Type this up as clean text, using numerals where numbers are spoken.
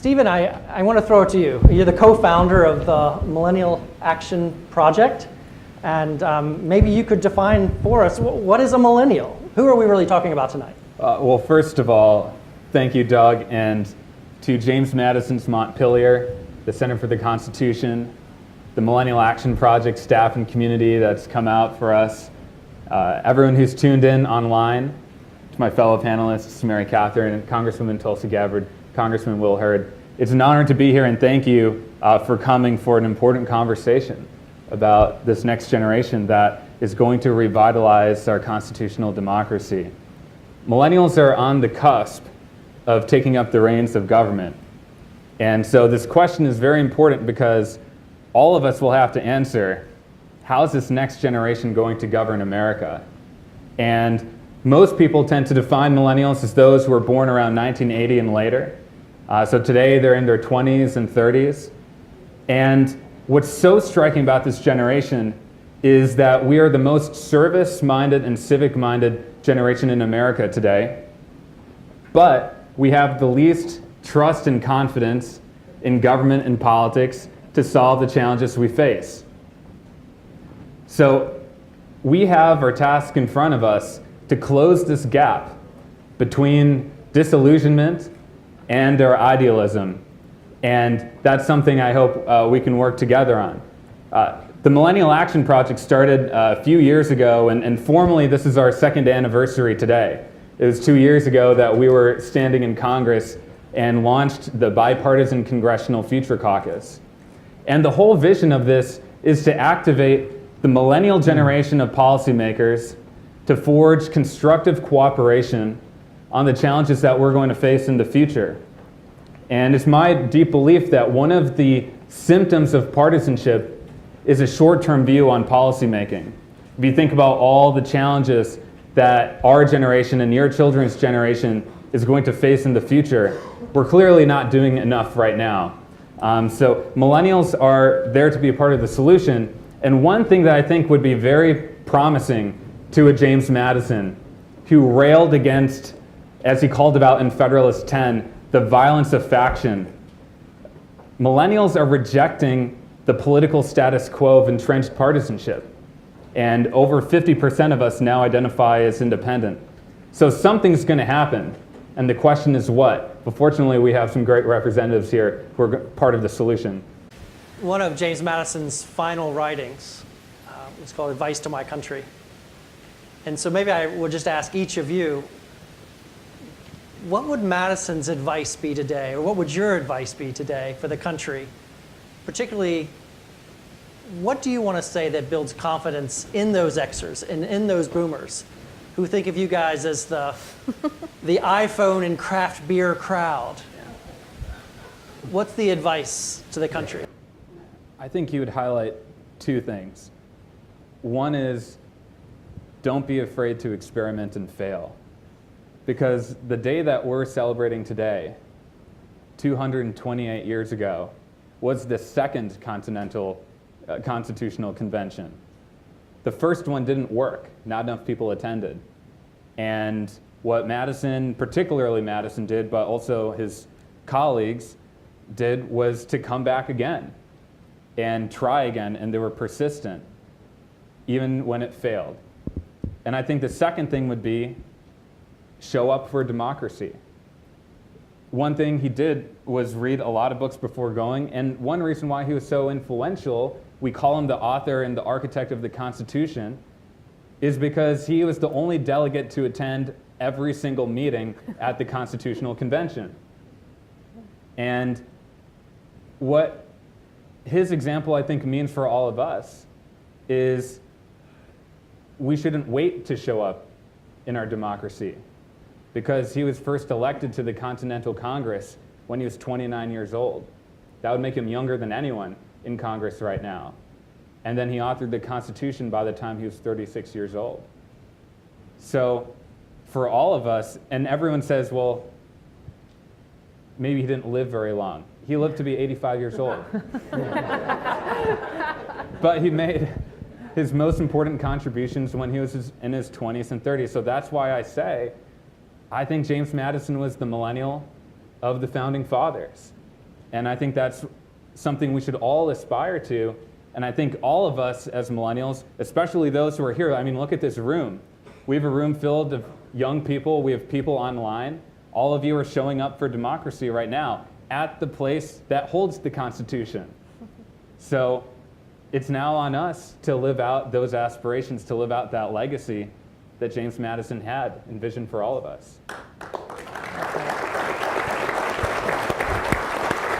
Stephen, I want to throw it to you. You're the co-founder of the Millennial Action Project, and maybe you could define for us, what is a millennial? Who are we really talking about tonight? Well, first of all, thank you, Doug, and to James Madison's Montpelier, the Center for the Constitution, the Millennial Action Project staff and community that's come out for us, everyone who's tuned in online, to my fellow panelists, Mary Catherine, and Congresswoman Tulsi Gabbard, Congressman Will Hurd. It's an honor to be here, and thank you for coming for an important conversation about this next generation that is going to revitalize our constitutional democracy. Millennials are on the cusp of taking up the reins of government. And so this question is very important because all of us will have to answer, how is this next generation going to govern America? And most people tend to define millennials as those who were born around 1980 and later. So today they're in their 20s and 30s. And what's so striking about this generation is that we are the most service-minded and civic-minded generation in America today. But we have the least trust and confidence in government and politics to solve the challenges we face. So we have our task in front of us to close this gap between disillusionment and our idealism. And that's something I hope we can work together on. The Millennial Action Project started a few years ago, and formally this is our second anniversary today. It was 2 years ago that we were standing in Congress and launched the Bipartisan Congressional Future Caucus. And the whole vision of this is to activate the millennial generation of policymakers to forge constructive cooperation on the challenges that we're going to face in the future. And it's my deep belief that one of the symptoms of partisanship is a short-term view on policymaking. If you think about all the challenges that our generation and your children's generation is going to face in the future, we're clearly not doing enough right now. So millennials are there to be a part of the solution. And one thing that I think would be very promising to a James Madison, who railed against, as he called it out in Federalist 10, the violence of faction. Millennials are rejecting the political status quo of entrenched partisanship. And over 50% of us now identify as independent. So something's going to happen. And the question is what? But fortunately, we have some great representatives here who are part of the solution. One of James Madison's final writings was called Advice to My Country. And so maybe I will just ask each of you, what would Madison's advice be today, or what would your advice be today for the country? Particularly, what do you want to say that builds confidence in those Xers and in those boomers who think of you guys as the iPhone and craft beer crowd? What's the advice to the country? I think you would highlight two things. One is, don't be afraid to experiment and fail. Because the day that we're celebrating today, 228 years ago, was the second constitutional convention. The first one didn't work. Not enough people attended. And what Madison, particularly Madison did, but also his colleagues did, was to come back again and try again, and they were persistent, even when it failed. And I think the second thing would be show up for democracy. One thing he did was read a lot of books before going, and one reason why he was so influential, we call him the author and the architect of the Constitution, is because he was the only delegate to attend every single meeting at the Constitutional Convention. And what his example, I think, means for all of us is we shouldn't wait to show up in our democracy, because he was first elected to the Continental Congress when he was 29 years old. That would make him younger than anyone in Congress right now. And then he authored the Constitution by the time he was 36 years old. So for all of us, and everyone says, well, maybe he didn't live very long. He lived to be 85 years old. But he made his most important contributions when he was in his 20s and 30s. So that's why I say, I think James Madison was the millennial of the Founding Fathers. And I think that's something we should all aspire to. And I think all of us as millennials, especially those who are here, I mean, look at this room. We have a room filled of young people. We have people online. All of you are showing up for democracy right now at the place that holds the Constitution. So it's now on us to live out those aspirations, to live out that legacy that James Madison had envisioned for all of us.